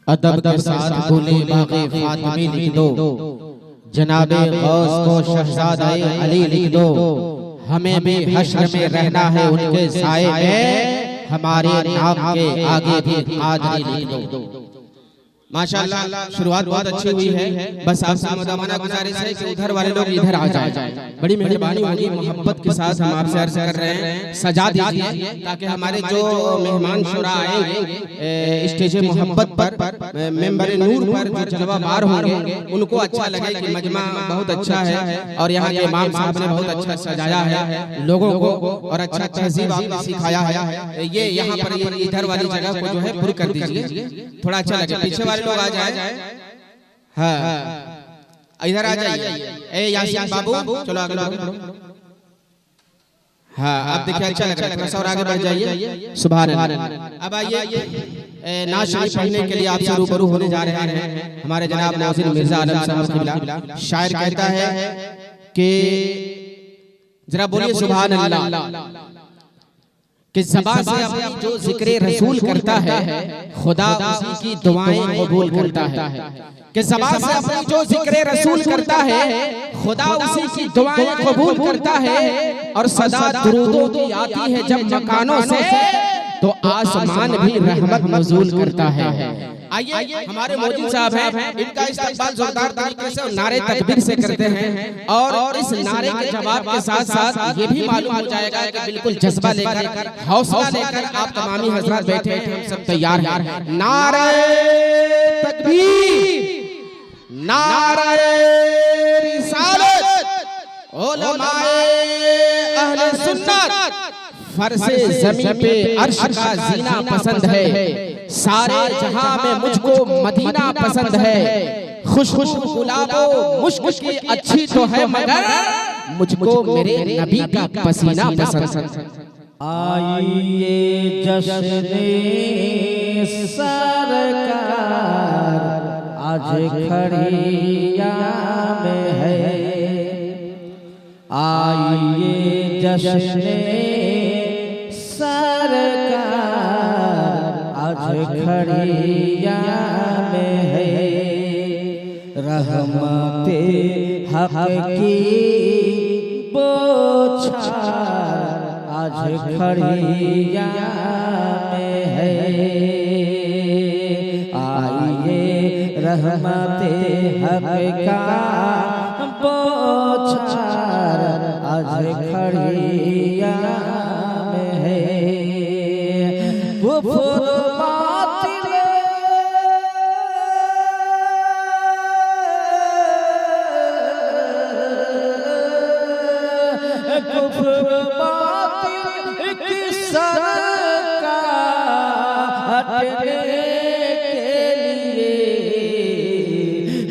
अदब के साथ बोले बाग़े फातिमी लिख दो, जनाबे गौस को शहजादे अली लिख दो। हमें भी हश्र में रहना है उनके साए में, हमारे नाम के आगे भी कादरी लिख दो। माशाअल्लाह शुरुआत बहुत अच्छी हुई है। बस आपसे मुदामना गुजारिश है कि उधर वाले लोग इधर आ जाएं। बड़ी मेहरबानी होगी, मोहब्बत के साथ हम आपसे अर्ज कर रहे हैं सजा दीजिए, ताकि हमारे जो मेहमान शुरा आएंगे स्टेज मोहब्बत पर, मेंबर नूर पर जो जलवाबार होंगे, उनको अच्छा लगे कि मजमा बहुत अच्छा है और यहाँ के इमाम साहब ने बहुत अच्छा सजाया है लोगों को और अच्छा तहजीब आपने सिखाया है। ये यहाँ पर इधर वाली जगह को जो है पुर कर दीजिए, थोड़ा अच्छा लगे। पीछे वाले लोग आ जाए, हाँ इधर आ जाइए। ए यासीन बाबू चलो आगे बढ़ो। हाँ आप देखिए अच्छा लग रहा है, थोड़ा सा और आगे बढ़ जाइए। सुभान अल्लाह। अब आइए नात शरीफ पढ़ने के लिए आपसे रूबरू होने जा रहे हैं हमारे जनाब नाज़िर मिर्जा आलम साहब क़िबला। शायर कहता है कि जरा बोलिए सुभान अल्लाह। कि ज़बान से अपनी जो जिक्र रसूल करता है, खुदा उसी की दुआएं कबूल करता है। कि ज़बान से अपनी जो जिक्र रसूल करता है, खुदा उसी की दुआएं कबूल करता है। और सदा दुरूदों की आती है जब मकानों से, तो आसमान भी रहमत नज़ूल करता है। आइए हमारे मौजूद साहब हैं, इनका इस्तकबाल जोरदार तरीके से नारे तकबीर से करते हैं और इस नारे के जवाब के साथ साथ ये भी मालूम हो जाएगा कि बिल्कुल जज्बा लेकर, हौसला लेकर आप तमामी हजरात बैठे हैं, हम सब तैयार हैं। नारे तकबीर, नारे रिसालत, उलमाए अहले सुन्नत, फर्शे ज़मीन पे अर्श का जीना पसंद है। सारे जहां में मुझको मदीना पसंद है। खुशबू गुलाबो मुश्क की अच्छी तो है, मगर मुझको मेरे नबी का पसीना पसंद। आइए जश्ने सरकार आज खड़िया में है। आइए जश्ने सरकार आज खड़िया में है। रहमते हक की बोछार आज खड़िया में है। आइए रहमते हक का बोछार आज खड़िया में है। कुफ्र बातिल की सरकार हटने के लिए,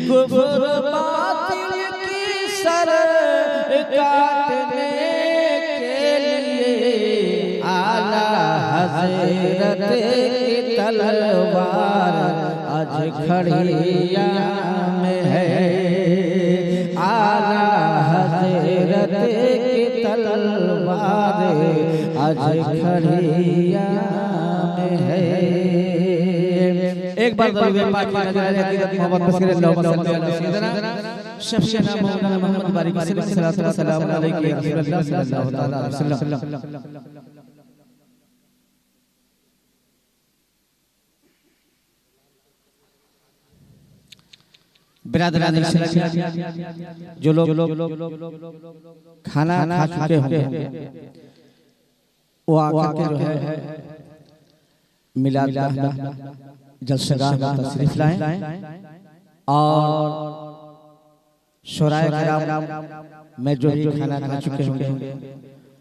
कुफ्र बातिल की सरकार काटने के लिए आला हज़रत की तलवार आज खड़िया में है। आला हज़रत की तलवार आज खड़िया में है। एक बार मोहम्मद बशीर शफ़ीना मौलाना मोहम्मद बारिक सल्लल्लाहु अलैहि वसल्लम। बिरादरान जो लोग खाना खा चुके होंगे, वो आकर के जो है मिलाद जलसगाह में तशरीफ लाएं और शुराए किराम में जो भी खाना खा चुके होंगे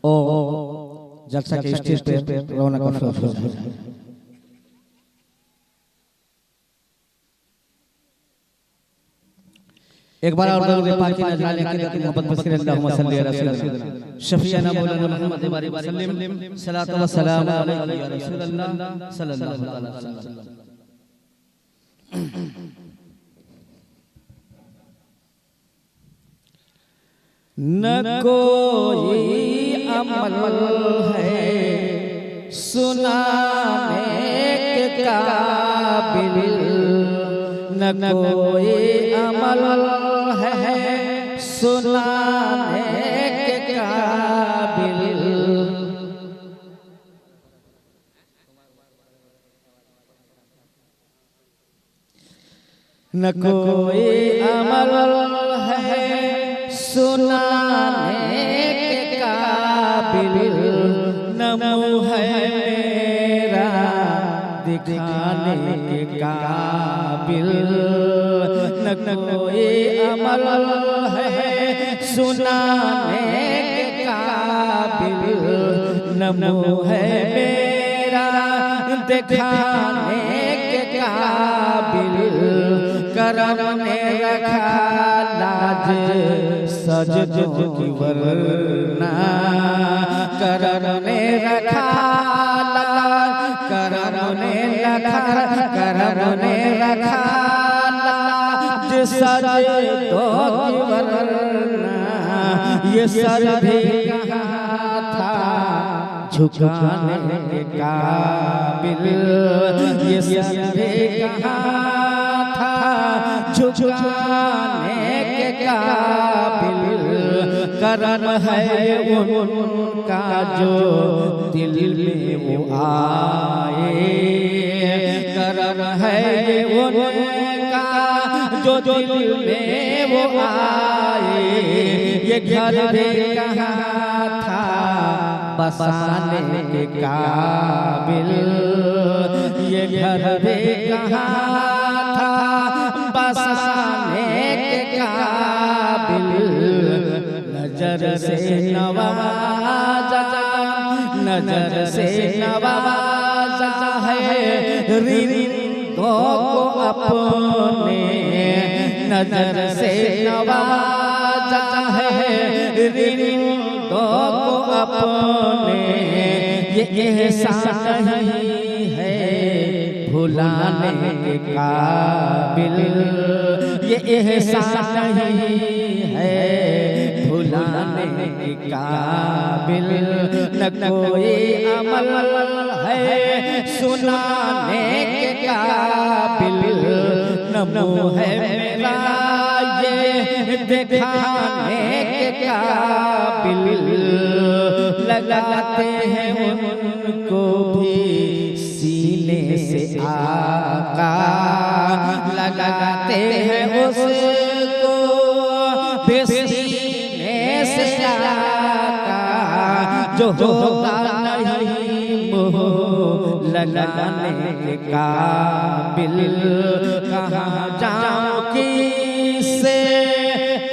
ओ जलसा के स्टेज पे रौनक अफरोज हो जाए। एक बार और दरूद पाक की नज़राने की मोहब्बत बशीर अल्लाहुम्मा सल्ली अला सय्यिदना शफ़ीना मौलाना मोहम्मद बारिक वसल्लम सलातो व सलाम अलैका या रसूल अल्लाह सल्लल्लाहु अलैहि वसल्लम। न कोई अमल है सुनाने के काबिल, न कोई अमल है सुनाने के काबिल। न कोई अमल है सुनाने के काबिल, न मुँह है मेरा दिखाने के काबिल। न कोई अमल है सुनाने के काबिल, न मुँह है मेरा दिखाने के काबिल। करम ने रखा लाज सजदों की वरना, करम ने रखा लाज, करम ने रखा लाज सजदों की वरना। ये सर भी कहाँ था झुकाने के काबिल, ये सर भी कहाँ झुकाने के काबिल। करम है उनका जो दिल में वो आए, करम है उनका जो दिल में वो आए। ये घर भी कहाँ था बसाने के काबिल, ये घर भी कहाँ था बसाने के काबिल। नजर से नवाजा, नजर से नवाजा है रिंदों को अपने, नजर से नवाजा है रिंदों को अपने। ये एहसान नहीं है भुलाने के काबिल, ये एहसान नहीं है भुलाने के काबिल। न कोई अमल है सुनाने के काबिल, न मुँह है मेरा ये दिखाने के काबिल। लगाते हैं उनको भी सीने से आका, लगाते हैं उसको भी सीने से आका। जो होगा नहीं मोह लगाने के काबिल। कहाँ जाऊँ किससे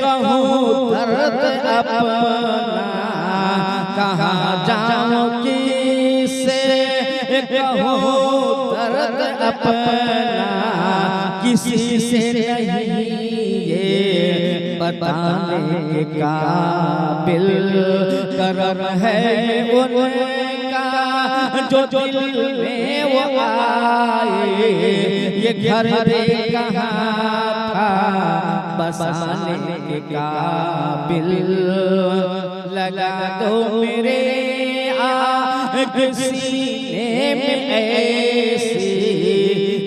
कहूँ दर्द अपना, कहाँ जाऊँ किससे कहूँ दर्द अपना। किसी से नहीं ये बताने के काबिल। करम है उनका जो दिल में वो आए। ये घर भी कहाँ था बसाने के काबिल। लगा दो मेरे आग सीने में ऐसी,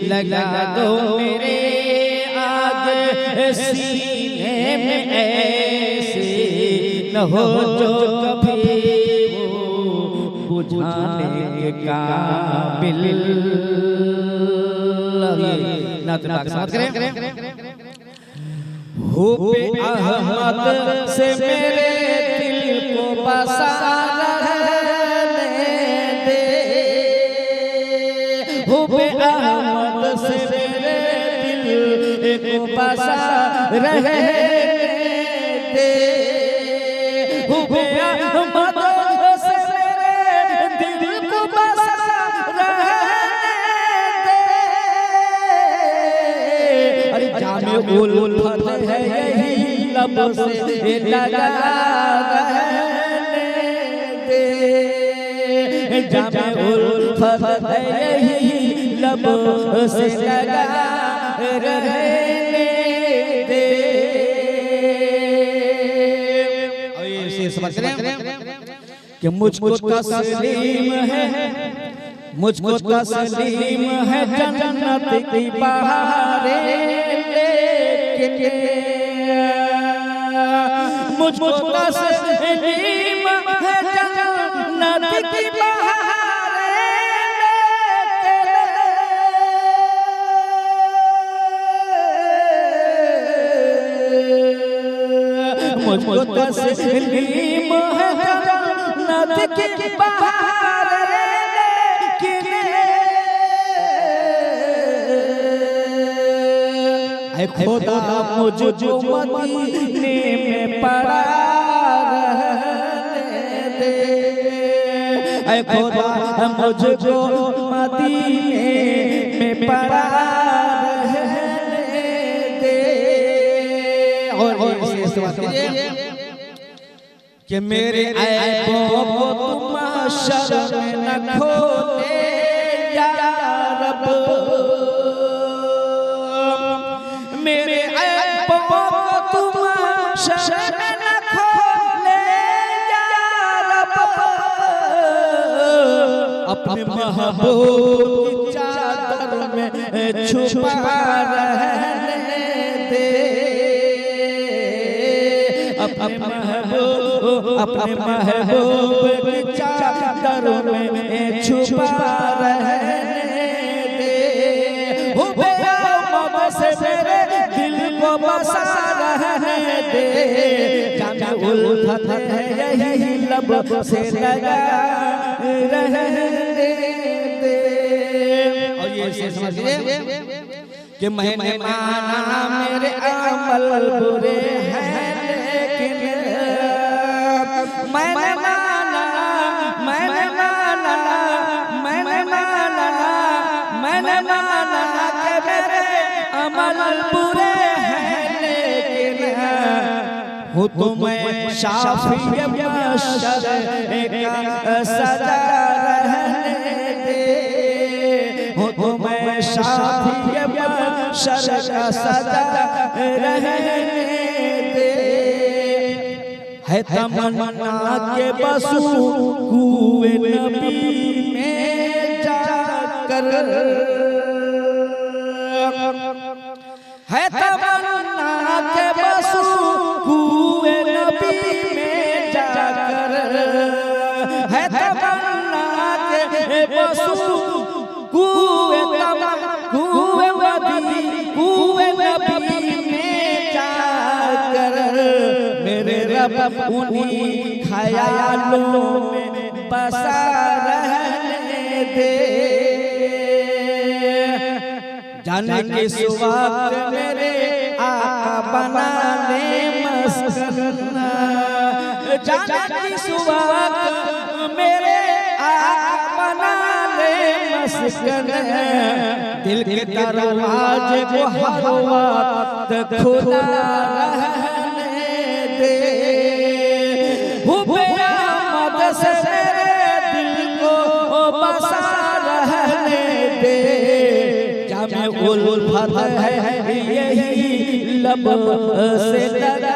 लगा दो मेरे आग सीने में ऐसी। न हो जो कभी वो बुझाने के काबिल। हुबे अहमद से मेरे दिल को बसा रहने दे। हुबे अहमद से मेरे दिल को बसा रहने दे। हुबे अहमद से मेरे दिल को बसा जामे उल्फत है यही लब से लगा रहने दे। जामे उल्फत है यही लब से लगा रहने दे। ये समझ रहे हैं कि मुझको तस्लीम है, मुझको तस्लीम है जन्नत की बहारें। मुझको तस्लीम है जन्नत की बहारें, मुझको तस्लीम है जन्नत की बहारें, खुदा मुझको मदीने में पड़ा रहने दे, ऐ खुदा मुझको मदीने में पड़ा रहने दे। और कि मेरे ऐबों को तुम महशर में न खोले या रब, मेरे ऐबों को तुम महशर में न खोले या रब, अपने महबूब की चादर में छुपा रहने दे, अपने महबूब की चादर में छुपा रहने दे। हो बेअमद से मेरे दिल को बसा रहने दे, जाने उल्फत है यही लब से लगा रहने दे। और ये समझिए कि मैंने माना मेरे अमल बुरे हैं, मैंने माना कि मेरे अमल बुरे हैं, लेकिन हो तुम्हें शाफी महशर का सजा रहने दे, हो तुम्हें शाफी महशर का सजा रहने दे। है तमन्ना के बसू कुए नबी में जाकर, है तमन्ना के बसू कुए नबी में जाकर, है तमन्ना के बसू कुए नबी में जाकर, मेरे रब उन्हीं ख्यालों में बसा रहने दे, जाने किस वक्त मेरे आका बना ले मस्कन, जाने किस वक्त मेरे आका बना ले मस्कन, दिल के दरवाजे को हर वक्त खुला रहने दे। हो बेअमद से मेरे दिल को बसा रहने दे, जामे उल्फत है यही लब से लगा